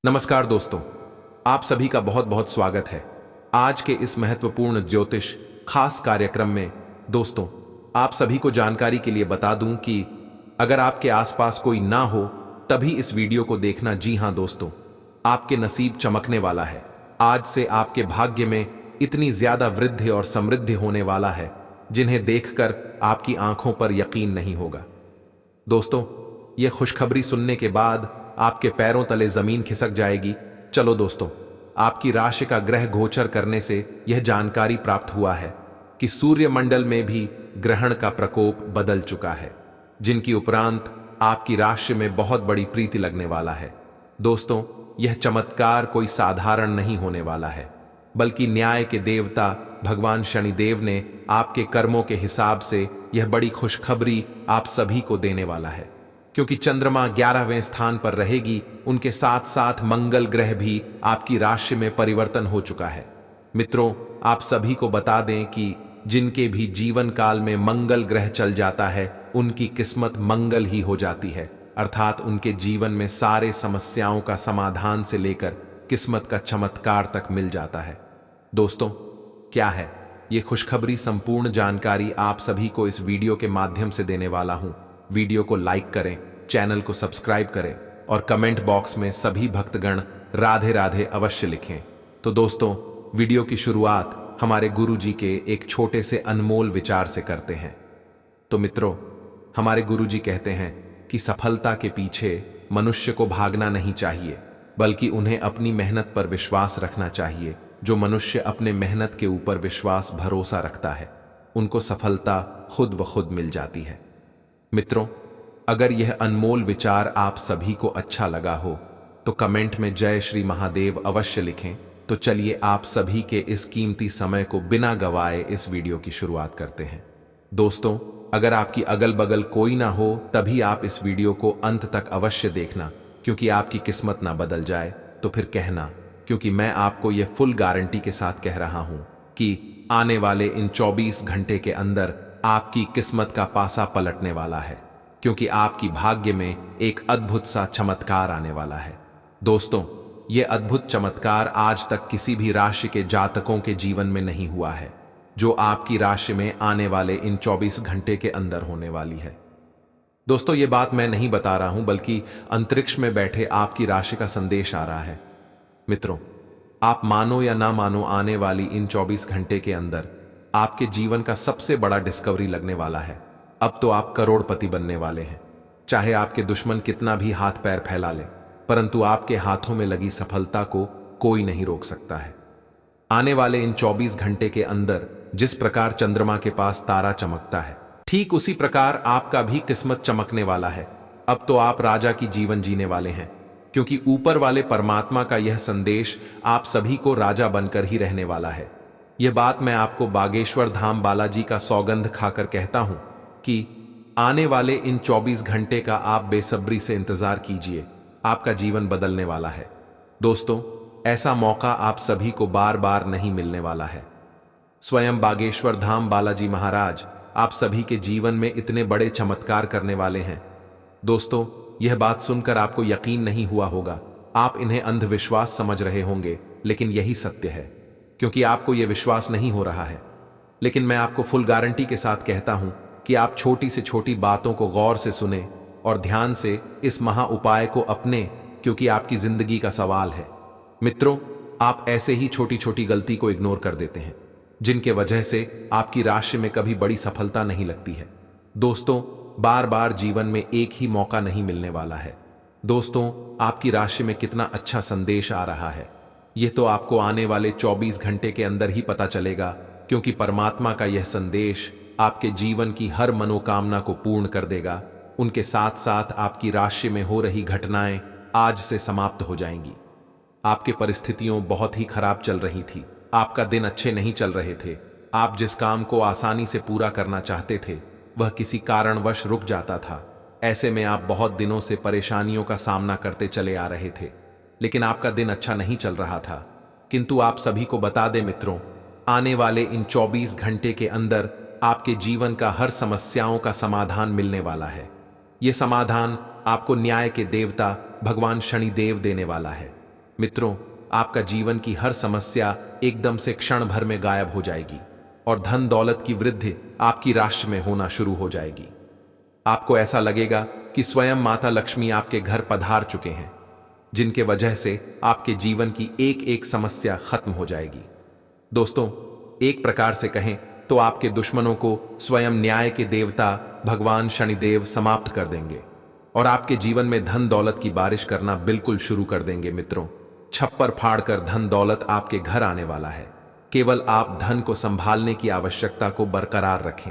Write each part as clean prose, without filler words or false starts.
नमस्कार दोस्तों, आप सभी का बहुत बहुत स्वागत है आज के इस महत्वपूर्ण ज्योतिष खास कार्यक्रम में। दोस्तों, आप सभी को जानकारी के लिए बता दूं कि अगर आपके आसपास कोई ना हो तभी इस वीडियो को देखना। जी हां दोस्तों, आपके नसीब चमकने वाला है। आज से आपके भाग्य में इतनी ज्यादा वृद्धि और समृद्धि होने वाला है जिन्हें देखकर आपकी आंखों पर यकीन नहीं होगा। दोस्तों, यह खुशखबरी सुनने के बाद आपके पैरों तले जमीन खिसक जाएगी। चलो दोस्तों, आपकी राशि का ग्रह गोचर करने से यह जानकारी प्राप्त हुआ है कि सूर्यमंडल में भी ग्रहण का प्रकोप बदल चुका है, जिनकी उपरांत आपकी राशि में बहुत बड़ी प्रीति लगने वाला है। दोस्तों, यह चमत्कार कोई साधारण नहीं होने वाला है, बल्कि न्याय के देवता भगवान शनिदेव ने आपके कर्मों के हिसाब से यह बड़ी खुशखबरी आप सभी को देने वाला है। क्योंकि चंद्रमा 11वें स्थान पर रहेगी, उनके साथ साथ मंगल ग्रह भी आपकी राशि में परिवर्तन हो चुका है। मित्रों, आप सभी को बता दें कि जिनके भी जीवन काल में मंगल ग्रह चल जाता है उनकी किस्मत मंगल ही हो जाती है, अर्थात उनके जीवन में सारे समस्याओं का समाधान से लेकर किस्मत का चमत्कार तक मिल जाता है। दोस्तों, क्या है ये खुशखबरी? संपूर्ण जानकारी आप सभी को इस वीडियो के माध्यम से देने वाला हूं। वीडियो को लाइक करें, चैनल को सब्सक्राइब करें और कमेंट बॉक्स में सभी भक्तगण राधे राधे अवश्य लिखें। तो दोस्तों, वीडियो की शुरुआत हमारे गुरुजी के एक छोटे से अनमोल विचार से करते हैं। तो मित्रों, हमारे गुरुजी कहते हैं कि सफलता के पीछे मनुष्य को भागना नहीं चाहिए, बल्कि उन्हें अपनी मेहनत पर विश्वास रखना चाहिए। जो मनुष्य अपने मेहनत के ऊपर विश्वास भरोसा रखता है, उनको सफलता खुद व खुद मिल जाती है। मित्रों, अगर यह अनमोल विचार आप सभी को अच्छा लगा हो तो कमेंट में जय श्री महादेव अवश्य लिखें। तो चलिए आप सभी के इस कीमती समय को बिना गवाए इस वीडियो की शुरुआत करते हैं। दोस्तों, अगर आपकी अगल बगल कोई ना हो तभी आप इस वीडियो को अंत तक अवश्य देखना, क्योंकि आपकी किस्मत ना बदल जाए तो फिर कहना, क्योंकि मैं आपको यह फुल गारंटी के साथ कह रहा हूं कि आने वाले इन 24 घंटे के अंदर आपकी किस्मत का पासा पलटने वाला है, क्योंकि आपकी भाग्य में एक अद्भुत सा चमत्कार आने वाला है। दोस्तों, यह अद्भुत चमत्कार आज तक किसी भी राशि के जातकों के जीवन में नहीं हुआ है, जो आपकी राशि में आने वाले इन 24 घंटे के अंदर होने वाली है। दोस्तों, यह बात मैं नहीं बता रहा हूं, बल्कि अंतरिक्ष में बैठे आपकी राशि का संदेश आ रहा है। मित्रों, आप मानो या ना मानो, आने वाली इन 24 घंटे के अंदर आपके जीवन का सबसे बड़ा डिस्कवरी लगने वाला है। अब तो आप करोड़पति बनने वाले हैं। चाहे आपके दुश्मन कितना भी हाथ पैर फैला ले, परंतु आपके हाथों में लगी सफलता को कोई नहीं रोक सकता है। आने वाले इन 24 घंटे के अंदर जिस प्रकार चंद्रमा के पास तारा चमकता है, ठीक उसी प्रकार आपका भी किस्मत चमकने वाला है। अब तो आप राजा की जीवन जीने वाले हैं, क्योंकि ऊपर वाले परमात्मा का यह संदेश आप सभी को राजा बनकर ही रहने वाला है। यह बात मैं आपको बागेश्वर धाम बालाजी का सौगंध खाकर कहता हूं कि आने वाले इन 24 घंटे का आप बेसब्री से इंतजार कीजिए। आपका जीवन बदलने वाला है। दोस्तों, ऐसा मौका आप सभी को बार बार नहीं मिलने वाला है। स्वयं बागेश्वर धाम बालाजी महाराज आप सभी के जीवन में इतने बड़े चमत्कार करने वाले हैं। दोस्तों, यह बात सुनकर आपको यकीन नहीं हुआ होगा। आप इन्हें अंधविश्वास समझ रहे होंगे, लेकिन यही सत्य है, क्योंकि आपको यह विश्वास नहीं हो रहा है। लेकिन मैं आपको फुल गारंटी के साथ कहता हूं कि आप छोटी से छोटी बातों को गौर से सुने और ध्यान से इस महा उपाय को अपने, क्योंकि आपकी जिंदगी का सवाल है। मित्रों, आप ऐसे ही छोटी छोटी गलती को इग्नोर कर देते हैं, जिनके वजह से आपकी राशि में कभी बड़ी सफलता नहीं लगती है। दोस्तों, बार बार जीवन में एक ही मौका नहीं मिलने वाला है। दोस्तों, आपकी राशि में कितना अच्छा संदेश आ रहा है, यह तो आपको आने वाले 24 घंटे के अंदर ही पता चलेगा, क्योंकि परमात्मा का यह संदेश आपके जीवन की हर मनोकामना को पूर्ण कर देगा। उनके साथ साथ आपकी राशि में हो रही घटनाएं आज से समाप्त हो जाएंगी। आपके परिस्थितियों बहुत ही खराब चल रही थी, आपका दिन अच्छे नहीं चल रहे थे। आप जिस काम को आसानी से पूरा करना चाहते थे, वह किसी कारणवश रुक जाता था। ऐसे में आप बहुत दिनों से परेशानियों का सामना करते चले आ रहे थे, लेकिन आपका दिन अच्छा नहीं चल रहा था। किंतु आप सभी को बता दें मित्रों, आने वाले इन 24 घंटे के अंदर आपके जीवन का हर समस्याओं का समाधान मिलने वाला है। यह समाधान आपको न्याय के देवता भगवान शनिदेव देने वाला है। मित्रों, आपका जीवन की हर समस्या एकदम से क्षण भर में गायब हो जाएगी और धन दौलत की वृद्धि आपकी राशि में होना शुरू हो जाएगी। आपको ऐसा लगेगा कि स्वयं माता लक्ष्मी आपके घर पधार चुके हैं, जिनके वजह से आपके जीवन की एक एक समस्या खत्म हो जाएगी। दोस्तों, एक प्रकार से कहें तो आपके दुश्मनों को स्वयं न्याय के देवता भगवान शनिदेव समाप्त कर देंगे और आपके जीवन में धन दौलत की बारिश करना बिल्कुल शुरू कर देंगे। मित्रों, छप्पर फाड़कर धन दौलत आपके घर आने वाला है। केवल आप धन को संभालने की आवश्यकता को बरकरार रखें।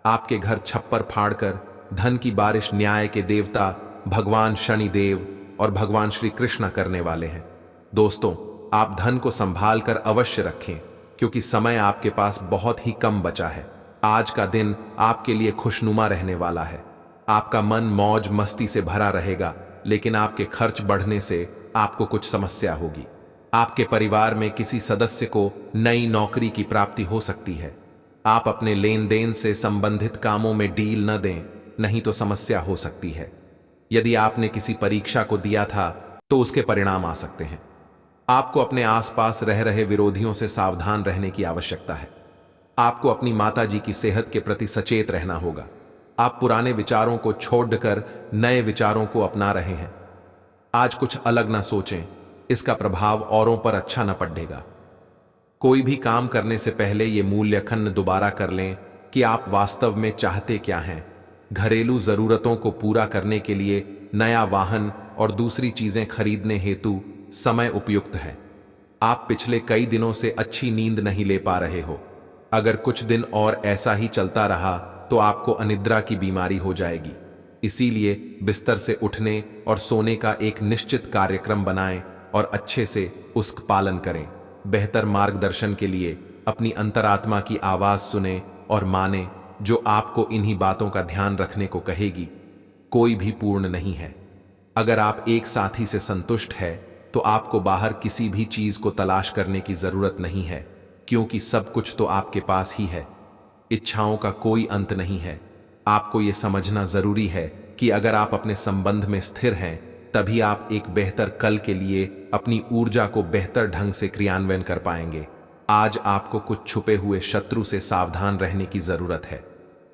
आपके घर छप्पर फाड़कर धन की बारिश न्याय के देवता भगवान शनिदेव और भगवान श्री कृष्ण करने वाले हैं। दोस्तों, आप धन को संभाल कर अवश्य रखें, क्योंकि समय आपके पास बहुत ही कम बचा है। आज का दिन आपके लिए खुशनुमा रहने वाला है। आपका मन मौज मस्ती से भरा रहेगा, लेकिन आपके खर्च बढ़ने से आपको कुछ समस्या होगी। आपके परिवार में किसी सदस्य को नई नौकरी की प्राप्ति हो सकती है। आप अपने लेन देन से संबंधित कामों में डील न दें, नहीं तो समस्या हो सकती है। यदि आपने किसी परीक्षा को दिया था तो उसके परिणाम आ सकते हैं। आपको अपने आसपास रह रहे विरोधियों से सावधान रहने की आवश्यकता है। आपको अपनी माताजी की सेहत के प्रति सचेत रहना होगा। आप पुराने विचारों को छोड़कर नए विचारों को अपना रहे हैं। आज कुछ अलग ना सोचें, इसका प्रभाव औरों पर अच्छा न पड़ेगा। कोई भी काम करने से पहले ये मूल्यांकन दोबारा कर लें कि आप वास्तव में चाहते क्या हैं। घरेलू जरूरतों को पूरा करने के लिए नया वाहन और दूसरी चीजें खरीदने हेतु समय उपयुक्त है। आप पिछले कई दिनों से अच्छी नींद नहीं ले पा रहे हो। अगर कुछ दिन और ऐसा ही चलता रहा तो आपको अनिद्रा की बीमारी हो जाएगी। इसीलिए बिस्तर से उठने और सोने का एक निश्चित कार्यक्रम बनाएं और अच्छे से उसका पालन करें। बेहतर मार्गदर्शन के लिए अपनी अंतरात्मा की आवाज सुने और माने, जो आपको इन्हीं बातों का ध्यान रखने को कहेगी। कोई भी पूर्ण नहीं है। अगर आप एक साथी से संतुष्ट है तो आपको बाहर किसी भी चीज को तलाश करने की जरूरत नहीं है, क्योंकि सब कुछ तो आपके पास ही है। इच्छाओं का कोई अंत नहीं है। आपको यह समझना जरूरी है कि अगर आप अपने संबंध में स्थिर हैं, तभी आप एक बेहतर कल के लिए अपनी ऊर्जा को बेहतर ढंग से क्रियान्वयन कर पाएंगे। आज आपको कुछ छुपे हुए शत्रु से सावधान रहने की जरूरत है।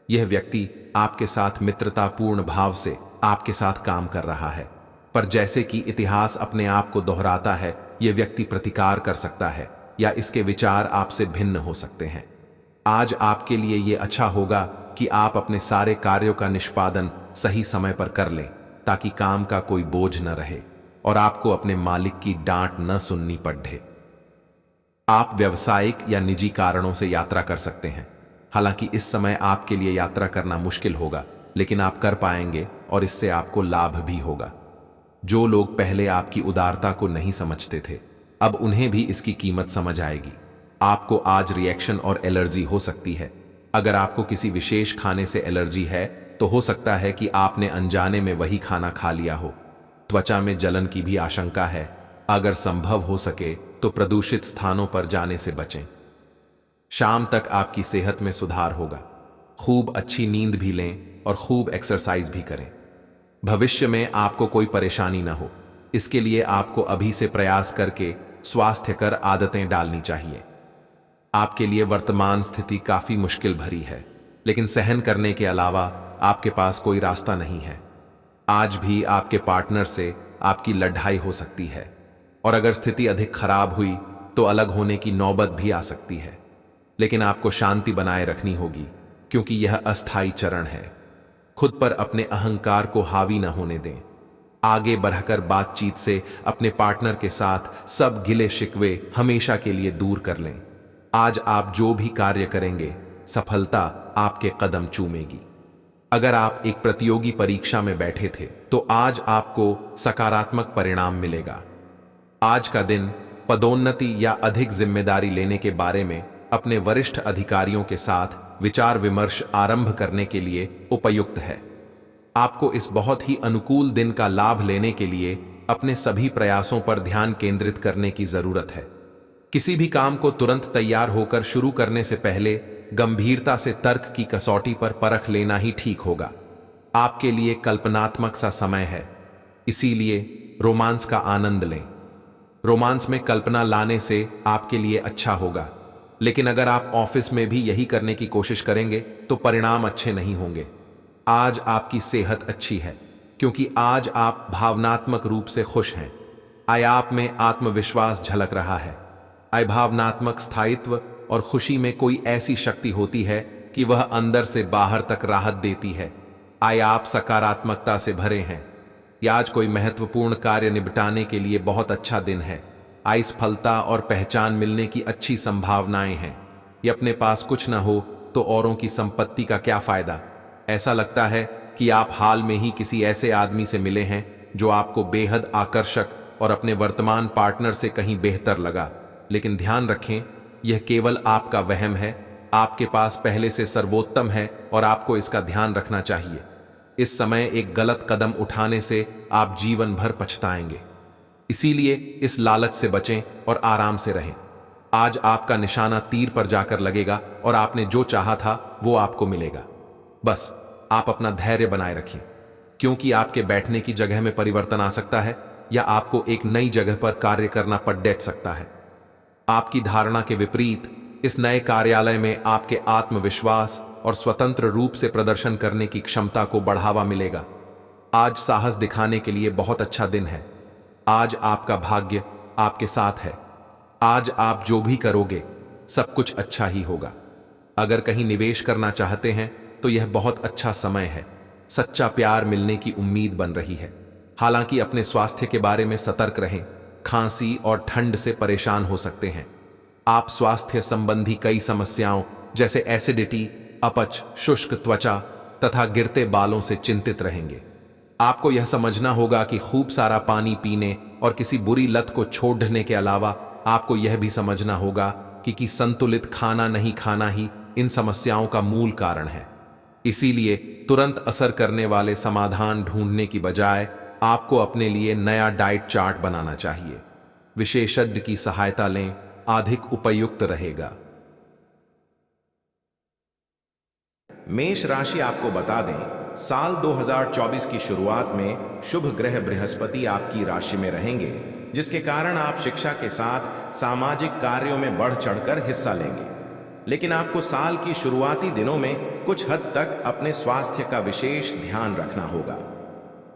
यह व्यक्ति आपके साथ मित्रतापूर्ण भाव से आपके साथ काम कर रहा है, पर जैसे कि इतिहास अपने आप को दोहराता है, यह व्यक्ति प्रतिकार कर सकता है या इसके विचार आपसे भिन्न हो सकते हैं। आज आपके लिए यह अच्छा होगा कि आप अपने सारे कार्यों का निष्पादन सही समय पर कर लें, ताकि काम का कोई बोझ न रहे और आपको अपने मालिक की डांट न सुननी पड़े। आप व्यावसायिक या निजी कारणों से यात्रा कर सकते हैं। हालांकि इस समय आपके लिए यात्रा करना मुश्किल होगा, लेकिन आप कर पाएंगे और इससे आपको लाभ भी होगा। जो लोग पहले आपकी उदारता को नहीं समझते थे, अब उन्हें भी इसकी कीमत समझ आएगी। आपको आज रिएक्शन और एलर्जी हो सकती है। अगर आपको किसी विशेष खाने से एलर्जी है तो हो सकता है कि आपने अनजाने में वही खाना खा लिया हो। त्वचा में जलन की भी आशंका है। अगर संभव हो सके तो प्रदूषित स्थानों पर जाने से बचें। शाम तक आपकी सेहत में सुधार होगा। खूब अच्छी नींद भी लें और खूब एक्सरसाइज भी करें। भविष्य में आपको कोई परेशानी ना हो, इसके लिए आपको अभी से प्रयास करके स्वास्थ्यकर आदतें डालनी चाहिए। आपके लिए वर्तमान स्थिति काफी मुश्किल भरी है, लेकिन सहन करने के अलावा आपके पास कोई रास्ता नहीं है। आज भी आपके पार्टनर से आपकी लड़ाई हो सकती है और अगर स्थिति अधिक खराब हुई तो अलग होने की नौबत भी आ सकती है। लेकिन आपको शांति बनाए रखनी होगी, क्योंकि यह अस्थायी चरण है। खुद पर अपने अहंकार को हावी न होने दें। आगे बढ़कर बातचीत से अपने पार्टनर के साथ सब गिले शिकवे हमेशा के लिए दूर कर लें। आज आप जो भी कार्य करेंगे, सफलता आपके कदम चूमेगी। अगर आप एक प्रतियोगी परीक्षा में बैठे थे तो आज आपको सकारात्मक परिणाम मिलेगा। आज का दिन पदोन्नति या अधिक जिम्मेदारी लेने के बारे में अपने वरिष्ठ अधिकारियों के साथ विचार विमर्श आरंभ करने के लिए उपयुक्त है। आपको इस बहुत ही अनुकूल दिन का लाभ लेने के लिए अपने सभी प्रयासों पर ध्यान केंद्रित करने की जरूरत है। किसी भी काम को तुरंत तैयार होकर शुरू करने से पहले गंभीरता से तर्क की कसौटी पर परख लेना ही ठीक होगा। आपके लिए कल्पनात्मक सा समय है, इसीलिए रोमांस का आनंद लें। रोमांस में कल्पना लाने से आपके लिए अच्छा होगा, लेकिन अगर आप ऑफिस में भी यही करने की कोशिश करेंगे तो परिणाम अच्छे नहीं होंगे। आज आपकी सेहत अच्छी है क्योंकि आज आप भावनात्मक रूप से खुश हैं। आय आप में आत्मविश्वास झलक रहा है। आय भावनात्मक स्थायित्व और खुशी में कोई ऐसी शक्ति होती है कि वह अंदर से बाहर तक राहत देती है। आय आप सकारात्मकता से भरे हैं। या आज कोई महत्वपूर्ण कार्य निपटाने के लिए बहुत अच्छा दिन है। आय सफलता और पहचान मिलने की अच्छी संभावनाएं हैं। ये अपने पास कुछ न हो तो औरों की संपत्ति का क्या फायदा। ऐसा लगता है कि आप हाल में ही किसी ऐसे आदमी से मिले हैं जो आपको बेहद आकर्षक और अपने वर्तमान पार्टनर से कहीं बेहतर लगा, लेकिन ध्यान रखें, यह केवल आपका वहम है। आपके पास पहले से सर्वोत्तम है और आपको इसका ध्यान रखना चाहिए। इस समय एक गलत कदम उठाने से आप जीवन भर पछताएंगे। इसीलिए इस लालच से बचें और आराम से रहें। आज आपका निशाना तीर पर जाकर लगेगा और आपने जो चाहा था वो आपको मिलेगा। बस आप अपना धैर्य बनाए रखें, क्योंकि आपके बैठने की जगह में परिवर्तन आ सकता है या आपको एक नई जगह पर कार्य करना पड़ सकता है। आपकी धारणा के विपरीत इस नए कार्यालय में आपके आत्मविश्वास और स्वतंत्र रूप से प्रदर्शन करने की क्षमता को बढ़ावा मिलेगा। आज साहस दिखाने के लिए बहुत अच्छा दिन है। आज आपका भाग्य आपके साथ है। आज आप जो भी करोगे सब कुछ अच्छा ही होगा। अगर कहीं निवेश करना चाहते हैं तो यह बहुत अच्छा समय है। सच्चा प्यार मिलने की उम्मीद बन रही है। हालांकि अपने स्वास्थ्य के बारे में सतर्क रहें। खांसी और ठंड से परेशान हो सकते हैं। आप स्वास्थ्य संबंधी कई समस्याओं जैसे एसिडिटी, अपच, शुष्क त्वचा तथा गिरते बालों से चिंतित रहेंगे। आपको यह समझना होगा कि खूब सारा पानी पीने और किसी बुरी लत को छोड़ने के अलावा आपको यह भी समझना होगा कि संतुलित खाना नहीं खाना ही इन समस्याओं का मूल कारण है। इसीलिए तुरंत असर करने वाले समाधान ढूंढने की बजाय आपको अपने लिए नया डाइट चार्ट बनाना चाहिए। विशेषज्ञ की सहायता लें, अधिक उपयुक्त रहेगा। मेष राशि आपको बता दें, साल 2024 की शुरुआत में शुभ ग्रह बृहस्पति आपकी राशि में रहेंगे, जिसके कारण आप शिक्षा के साथ सामाजिक कार्यों में बढ़ चढ़कर हिस्सा लेंगे। लेकिन आपको साल की शुरुआती दिनों में कुछ हद तक अपने स्वास्थ्य का विशेष ध्यान रखना होगा।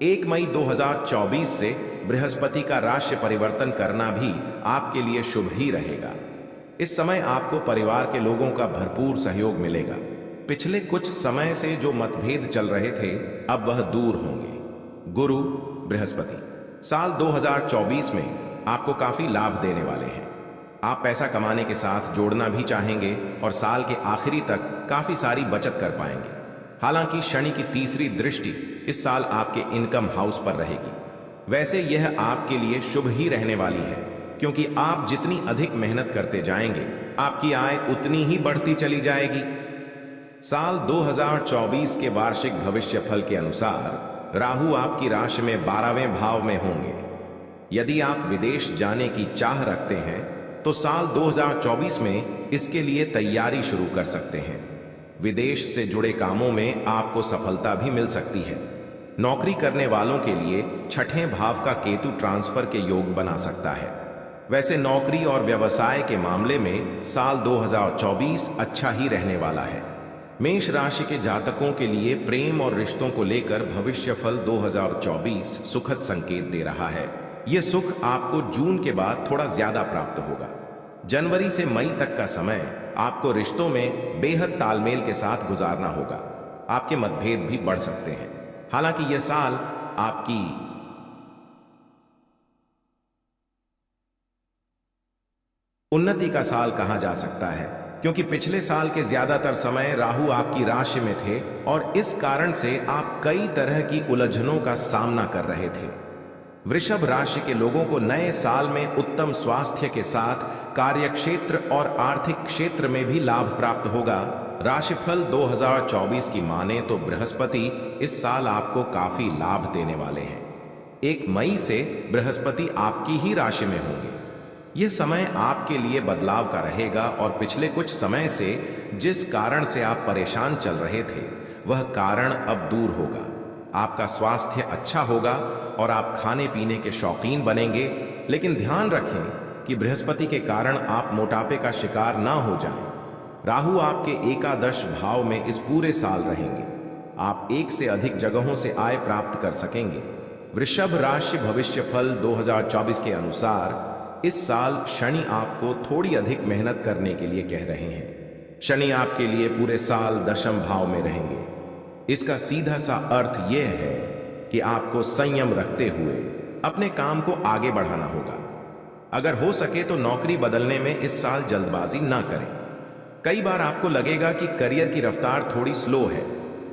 1 मई 2024 से बृहस्पति का राशि परिवर्तन करना भी आपके लिए शुभ ही रहेगा। इस समय आपको परिवार के लोगों का भरपूर सहयोग मिलेगा। पिछले कुछ समय से जो मतभेद चल रहे थे अब वह दूर होंगे। गुरु बृहस्पति साल 2024 में आपको काफी लाभ देने वाले हैं। आप पैसा कमाने के साथ जोड़ना भी चाहेंगे और साल के आखिरी तक काफी सारी बचत कर पाएंगे। हालांकि शनि की तीसरी दृष्टि इस साल आपके इनकम हाउस पर रहेगी। वैसे यह आपके लिए शुभ ही रहने वाली है, क्योंकि आप जितनी अधिक मेहनत करते जाएंगे आपकी आय उतनी ही बढ़ती चली जाएगी। साल 2024 के वार्षिक भविष्य फल के अनुसार राहु आपकी राशि में 12वें भाव में होंगे। यदि आप विदेश जाने की चाह रखते हैं तो साल 2024 में इसके लिए तैयारी शुरू कर सकते हैं। विदेश से जुड़े कामों में आपको सफलता भी मिल सकती है। नौकरी करने वालों के लिए छठे भाव का केतु ट्रांसफर के योग बना सकता है। वैसे नौकरी और व्यवसाय के मामले में साल 2024 अच्छा ही रहने वाला है। मेष राशि के जातकों के लिए प्रेम और रिश्तों को लेकर भविष्यफल 2024 सुखद संकेत दे रहा है। यह सुख आपको जून के बाद थोड़ा ज्यादा प्राप्त होगा। जनवरी से मई तक का समय आपको रिश्तों में बेहद तालमेल के साथ गुजारना होगा। आपके मतभेद भी बढ़ सकते हैं। हालांकि यह साल आपकी उन्नति का साल कहा जा सकता है, क्योंकि पिछले साल के ज्यादातर समय राहु आपकी राशि में थे और इस कारण से आप कई तरह की उलझनों का सामना कर रहे थे। वृषभ राशि के लोगों को नए साल में उत्तम स्वास्थ्य के साथ कार्यक्षेत्र और आर्थिक क्षेत्र में भी लाभ प्राप्त होगा। राशिफल 2024 की माने तो बृहस्पति इस साल आपको काफी लाभ देने वाले हैं। 1 मई से बृहस्पति आपकी ही राशि में होंगे। यह समय आपके लिए बदलाव का रहेगा और पिछले कुछ समय से जिस कारण से आप परेशान चल रहे थे वह कारण अब दूर होगा। आपका स्वास्थ्य अच्छा होगा और आप खाने पीने के शौकीन बनेंगे। लेकिन ध्यान रखें कि बृहस्पति के कारण आप मोटापे का शिकार ना हो जाएं। राहु आपके एकादश भाव में इस पूरे साल रहेंगे। आप एक से अधिक जगहों से आय प्राप्त कर सकेंगे। वृषभ राशि भविष्यफल 2024 के अनुसार इस साल शनि आपको थोड़ी अधिक मेहनत करने के लिए कह रहे हैं। शनि आपके लिए पूरे साल दशम भाव में रहेंगे। इसका सीधा सा अर्थ यह है कि आपको संयम रखते हुए अपने काम को आगे बढ़ाना होगा। अगर हो सके तो नौकरी बदलने में इस साल जल्दबाजी ना करें। कई बार आपको लगेगा कि करियर की रफ्तार थोड़ी स्लो है,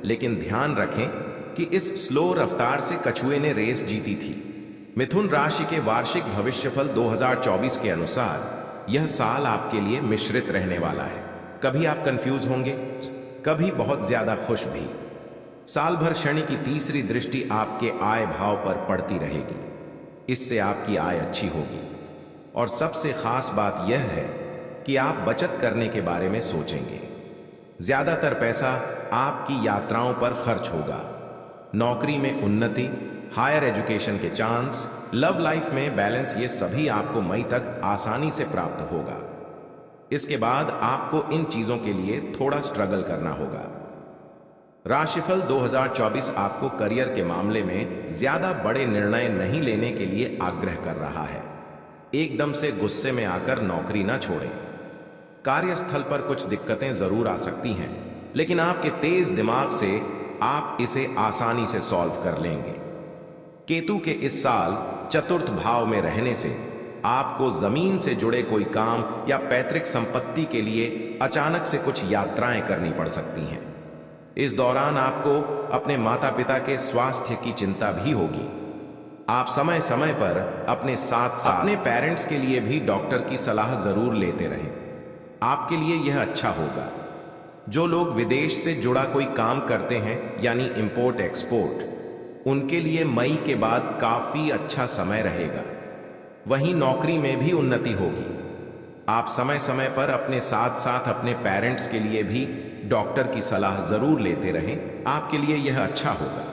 लेकिन ध्यान रखें कि इस स्लो रफ्तार से कछुए ने रेस जीती थी। मिथुन राशि के वार्षिक भविष्यफल 2024 के अनुसार यह साल आपके लिए मिश्रित रहने वाला है। कभी आप कंफ्यूज होंगे, कभी बहुत ज्यादा खुश भी। साल भर शनि की तीसरी दृष्टि आपके आय भाव पर पड़ती रहेगी। इससे आपकी आय अच्छी होगी और सबसे खास बात यह है कि आप बचत करने के बारे में सोचेंगे। ज्यादातर पैसा आपकी यात्राओं पर खर्च होगा। नौकरी में उन्नति, हायर एजुकेशन के चांस, लव लाइफ में बैलेंस, ये सभी आपको मई तक आसानी से प्राप्त होगा। इसके बाद आपको इन चीजों के लिए थोड़ा स्ट्रगल करना होगा। राशिफल 2024 आपको करियर के मामले में ज्यादा बड़े निर्णय नहीं लेने के लिए आग्रह कर रहा है। एकदम से गुस्से में आकर नौकरी ना छोड़ें। कार्यस्थल पर कुछ दिक्कतें जरूर आ सकती हैं, लेकिन आपके तेज दिमाग से आप इसे आसानी से सॉल्व कर लेंगे। केतु के इस साल चतुर्थ भाव में रहने से आपको जमीन से जुड़े कोई काम या पैतृक संपत्ति के लिए अचानक से कुछ यात्राएं करनी पड़ सकती हैं। इस दौरान आपको अपने माता पिता के स्वास्थ्य की चिंता भी होगी। आप समय समय पर अपने साथ साथ अपने पेरेंट्स के लिए भी डॉक्टर की सलाह जरूर लेते रहें। आपके लिए यह अच्छा होगा। जो लोग विदेश से जुड़ा कोई काम करते हैं यानी इंपोर्ट एक्सपोर्ट, उनके लिए मई के बाद काफी अच्छा समय रहेगा। वहीं नौकरी में भी उन्नति होगी। आप समय समय पर अपने साथ साथ अपने पेरेंट्स के लिए भी डॉक्टर की सलाह जरूर लेते रहें। आपके लिए यह अच्छा होगा।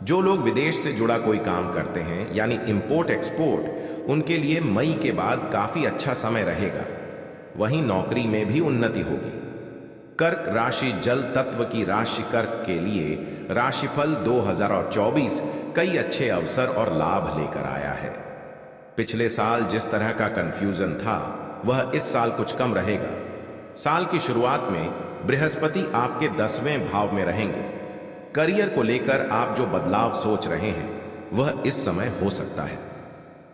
जो लोग विदेश से जुड़ा कोई काम करते हैं यानी इंपोर्ट एक्सपोर्ट, उनके लिए मई के बाद काफी अच्छा समय रहेगा। वहीं नौकरी में भी उन्नति होगी। कर्क राशि जल तत्व की राशि कर्क के लिए राशिफल 2024 कई अच्छे अवसर और लाभ लेकर आया है। पिछले साल जिस तरह का कंफ्यूजन था वह इस साल कुछ कम रहेगा। साल की शुरुआत में बृहस्पति आपके 10वें भाव में रहेंगे। करियर को लेकर आप जो बदलाव सोच रहे हैं वह इस समय हो सकता है।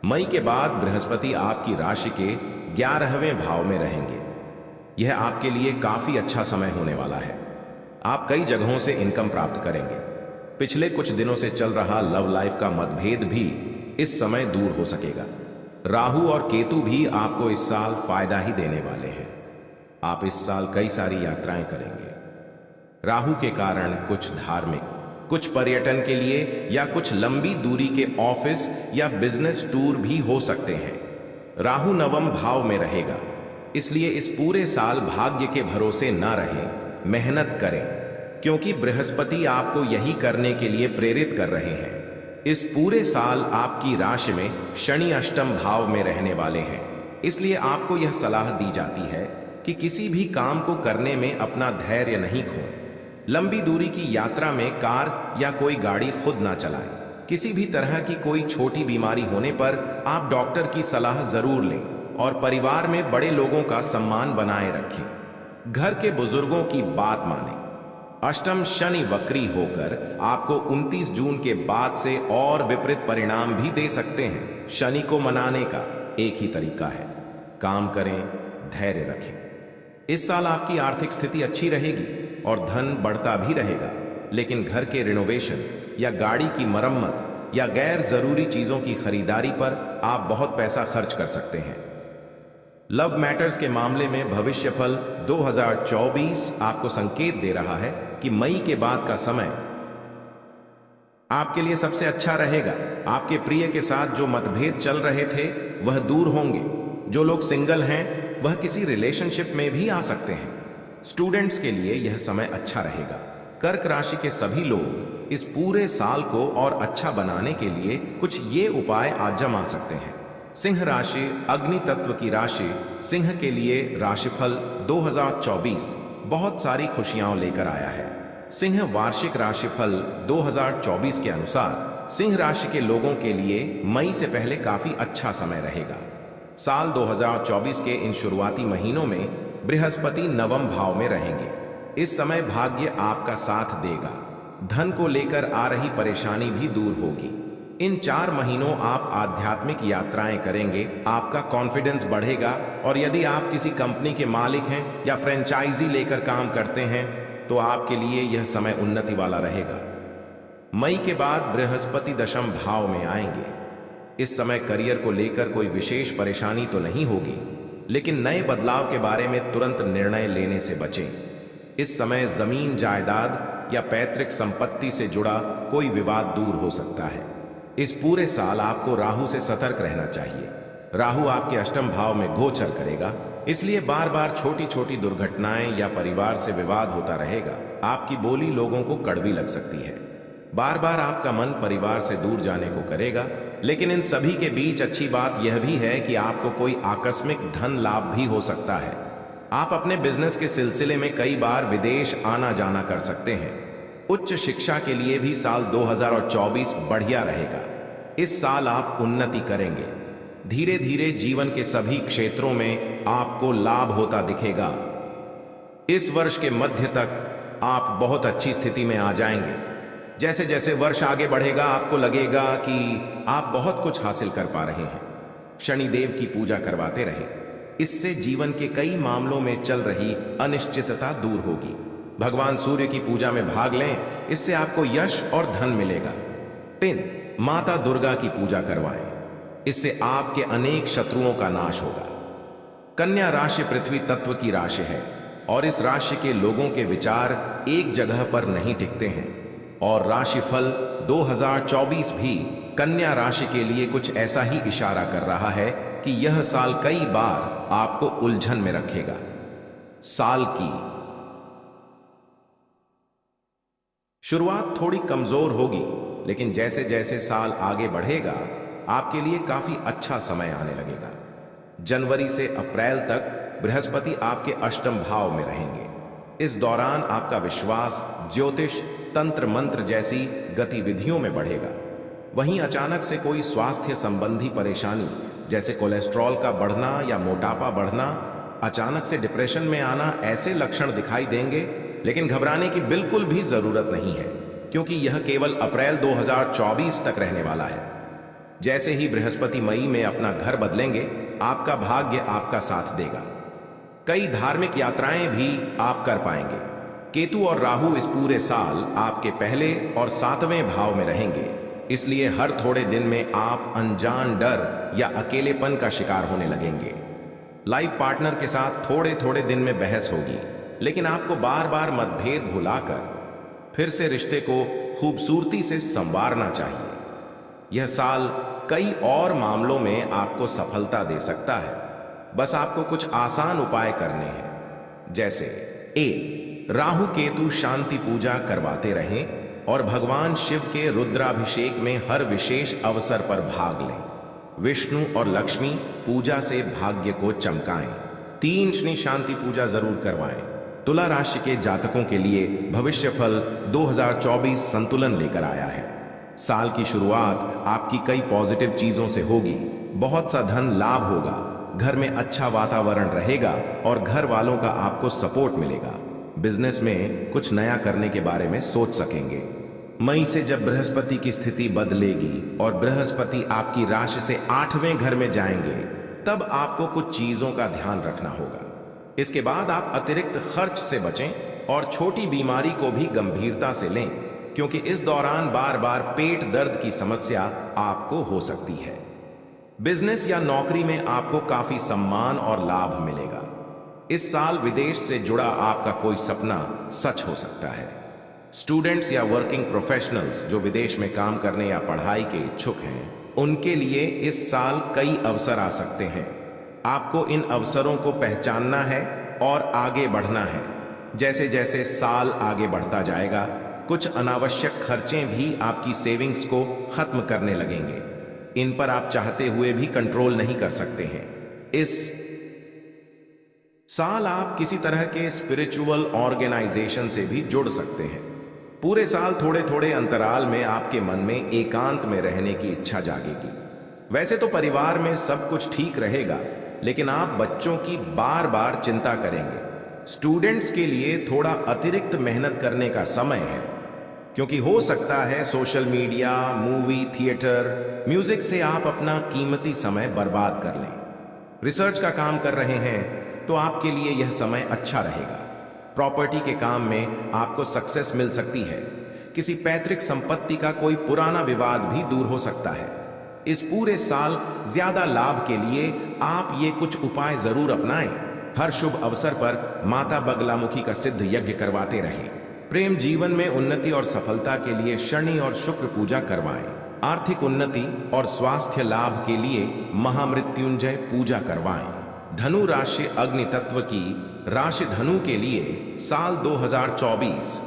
मई के बाद बृहस्पति आपकी राशि के 11वें भाव में रहेंगे। यह आपके लिए काफी अच्छा समय होने वाला है। आप कई जगहों से इनकम प्राप्त करेंगे। पिछले कुछ दिनों से चल रहा लव लाइफ का मतभेद भी इस समय दूर हो सकेगा। राहु और केतु भी आपको इस साल फायदा ही देने वाले हैं। आप इस साल कई सारी यात्राएं करेंगे। राहु के कारण कुछ धार्मिक, कुछ पर्यटन के लिए या कुछ लंबी दूरी के ऑफिस या बिजनेस टूर भी हो सकते हैं। राहु 9वें भाव में रहेगा, इसलिए इस पूरे साल भाग्य के भरोसे ना रहें, मेहनत करें, क्योंकि बृहस्पति आपको यही करने के लिए प्रेरित कर रहे हैं। इस पूरे साल आपकी राशि में शनि अष्टम भाव में रहने वाले हैं, इसलिए आपको यह सलाह दी जाती है कि किसी भी काम को करने में अपना धैर्य नहीं खोएं। लंबी दूरी की यात्रा में कार या कोई गाड़ी खुद ना चलाएं। किसी भी तरह की कोई छोटी बीमारी होने पर आप डॉक्टर की सलाह जरूर लें और परिवार में बड़े लोगों का सम्मान बनाए रखें। घर के बुजुर्गों की बात मानें। अष्टम शनि वक्री होकर आपको 29 जून के बाद से और विपरीत परिणाम भी दे सकते हैं। शनि को मनाने का एक ही तरीका है, काम करें, धैर्य रखें। इस साल आपकी आर्थिक स्थिति अच्छी रहेगी और धन बढ़ता भी रहेगा, लेकिन घर के रिनोवेशन या गाड़ी की मरम्मत या गैर जरूरी चीजों की खरीदारी पर आप बहुत पैसा खर्च कर सकते हैं। लव मैटर्स के मामले में भविष्यफल 2024 आपको संकेत दे रहा है कि मई के बाद का समय आपके लिए सबसे अच्छा रहेगा। आपके प्रिय के साथ जो मतभेद चल रहे थे वह दूर होंगे। जो लोग सिंगल हैं वह किसी रिलेशनशिप में भी आ सकते हैं। स्टूडेंट्स के लिए यह समय अच्छा रहेगा। कर्क राशि के सभी लोग इस पूरे साल को और अच्छा बनाने के लिए कुछ ये उपाय आजमा सकते हैं। सिंह राशि अग्नि तत्व की राशि। सिंह के लिए राशिफल 2024 बहुत सारी खुशियां लेकर आया है। सिंह वार्षिक राशिफल 2024 के अनुसार सिंह राशि के लोगों के लिए मई से पहले काफी अच्छा समय रहेगा। साल 2024 के इन शुरुआती महीनों में बृहस्पति नवम भाव में रहेंगे। इस समय भाग्य आपका साथ देगा। धन को लेकर आ रही परेशानी भी दूर होगी। इन 4 महीनों आप आध्यात्मिक यात्राएं करेंगे, आपका कॉन्फिडेंस बढ़ेगा और यदि आप किसी कंपनी के मालिक हैं या फ्रेंचाइजी लेकर काम करते हैं तो आपके लिए यह समय उन्नति वाला रहेगा। मई के बाद बृहस्पति दशम भाव में आएंगे। इस समय करियर को लेकर कोई विशेष परेशानी तो नहीं होगी, लेकिन नए बदलाव के बारे में तुरंत निर्णय लेने से बचें। इस समय जमीन जायदाद या पैतृक संपत्ति से जुड़ा कोई विवाद दूर हो सकता है। इस पूरे साल आपको राहु से सतर्क रहना चाहिए। राहु आपके अष्टम भाव में गोचर करेगा, इसलिए बार बार छोटी छोटी दुर्घटनाएं या परिवार से विवाद होता रहेगा। आपकी बोली लोगों को कड़वी लग सकती है। बार बार आपका मन परिवार से दूर जाने को करेगा, लेकिन इन सभी के बीच अच्छी बात यह भी है कि आपको कोई आकस्मिक धन लाभ भी हो सकता है। आप अपने बिजनेस के सिलसिले में कई बार विदेश आना जाना कर सकते हैं। उच्च शिक्षा के लिए भी साल 2024 बढ़िया रहेगा। इस साल आप उन्नति करेंगे। धीरे धीरे जीवन के सभी क्षेत्रों में आपको लाभ होता दिखेगा। इस वर्ष के मध्य तक आप बहुत अच्छी स्थिति में आ जाएंगे। जैसे जैसे वर्ष आगे बढ़ेगा आपको लगेगा कि आप बहुत कुछ हासिल कर पा रहे हैं। शनिदेव की पूजा करवाते रहे, इससे जीवन के कई मामलों में चल रही अनिश्चितता दूर होगी। भगवान सूर्य की पूजा में भाग लें, इससे आपको यश और धन मिलेगा। पिन माता दुर्गा की पूजा करवाएं, इससे आपके अनेक शत्रुओं का नाश होगा। कन्या राशि पृथ्वी तत्व की राशि है और इस राशि के लोगों के विचार एक जगह पर नहीं टिकते हैं और राशिफल 2024 भी कन्या राशि के लिए कुछ ऐसा ही इशारा कर रहा है कि यह साल कई बार आपको उलझन में रखेगा। साल की शुरुआत थोड़ी कमजोर होगी, लेकिन जैसे जैसे साल आगे बढ़ेगा आपके लिए काफी अच्छा समय आने लगेगा। जनवरी से अप्रैल तक बृहस्पति आपके अष्टम भाव में रहेंगे। इस दौरान आपका विश्वास ज्योतिष, तंत्र मंत्र जैसी गतिविधियों में बढ़ेगा। वहीं अचानक से कोई स्वास्थ्य संबंधी परेशानी जैसे कोलेस्ट्रॉल का बढ़ना या मोटापा बढ़ना, अचानक से डिप्रेशन में आना, ऐसे लक्षण दिखाई देंगे। लेकिन घबराने की बिल्कुल भी जरूरत नहीं है, क्योंकि यह केवल अप्रैल 2024 तक रहने वाला है। जैसे ही बृहस्पति मई में अपना घर बदलेंगे, आपका भाग्य आपका साथ देगा। कई धार्मिक यात्राएं भी आप कर पाएंगे। केतु और राहु इस पूरे साल आपके पहले और 7वें भाव में रहेंगे, इसलिए हर थोड़े दिन में आप अनजान डर या अकेलेपन का शिकार होने लगेंगे। लाइफ पार्टनर के साथ थोड़े थोड़े दिन में बहस होगी, लेकिन आपको बार बार मतभेद भुलाकर फिर से रिश्ते को खूबसूरती से संवारना चाहिए। यह साल कई और मामलों में आपको सफलता दे सकता है। बस आपको कुछ आसान उपाय करने हैं, जैसे राहु केतु शांति पूजा करवाते रहें और भगवान शिव के रुद्राभिषेक में हर विशेष अवसर पर भाग लें। विष्णु और लक्ष्मी पूजा से भाग्य को चमकाएं। 3 शनि शांति पूजा जरूर करवाएं। तुला राशि के जातकों के लिए भविष्यफल 2024 संतुलन लेकर आया है। साल की शुरुआत आपकी कई पॉजिटिव चीजों से होगी। बहुत सा धन लाभ होगा, घर में अच्छा वातावरण रहेगा और घर वालों का आपको सपोर्ट मिलेगा। बिजनेस में कुछ नया करने के बारे में सोच सकेंगे। मई से जब बृहस्पति की स्थिति बदलेगी और बृहस्पति आपकी राशि से 8वें घर में जाएंगे, तब आपको कुछ चीजों का ध्यान रखना होगा। इसके बाद आप अतिरिक्त खर्च से बचें और छोटी बीमारी को भी गंभीरता से लें, क्योंकि इस दौरान बार बार पेट दर्द की समस्या आपको हो सकती है। बिजनेस या नौकरी में आपको काफी सम्मान और लाभ मिलेगा। इस साल विदेश से जुड़ा आपका कोई सपना सच हो सकता है। स्टूडेंट्स या वर्किंग प्रोफेशनल्स जो विदेश में काम करने या पढ़ाई के इच्छुक हैं, उनके लिए इस साल कई अवसर आ सकते हैं। आपको इन अवसरों को पहचानना है और आगे बढ़ना है। जैसे जैसे साल आगे बढ़ता जाएगा, कुछ अनावश्यक खर्चे भी आपकी सेविंग्स को खत्म करने लगेंगे। इन पर आप चाहते हुए भी कंट्रोल नहीं कर सकते हैं। इस साल आप किसी तरह के स्पिरिचुअल ऑर्गेनाइजेशन से भी जुड़ सकते हैं। पूरे साल थोड़े थोड़े अंतराल में आपके मन में एकांत में रहने की इच्छा जागेगी। वैसे तो परिवार में सब कुछ ठीक रहेगा, लेकिन आप बच्चों की बार बार चिंता करेंगे। स्टूडेंट्स के लिए थोड़ा अतिरिक्त मेहनत करने का समय है, क्योंकि हो सकता है social media, movie, theatre, music से आप अपना कीमती समय बर्बाद कर लें। रिसर्च का काम कर रहे हैं तो आपके लिए यह समय अच्छा रहेगा। प्रॉपर्टी के काम में आपको सक्सेस मिल सकती है। किसी पैतृक संपत्ति का कोई पुराना विवाद भी दूर हो सकता है। इस पूरे साल ज्यादा लाभ के लिए आप ये कुछ उपाय जरूर अपनाएं। हर शुभ अवसर पर माता बगलामुखी का सिद्ध यज्ञ करवाते रहें। प्रेम जीवन में उन्नति और सफलता के लिए शनि और शुक्र पूजा करवाएं। आर्थिक उन्नति और स्वास्थ्य लाभ के लिए महामृत्युंजय पूजा करवाएं। धनु राशि अग्नि तत्व की राशि धनु के लिए साल 2024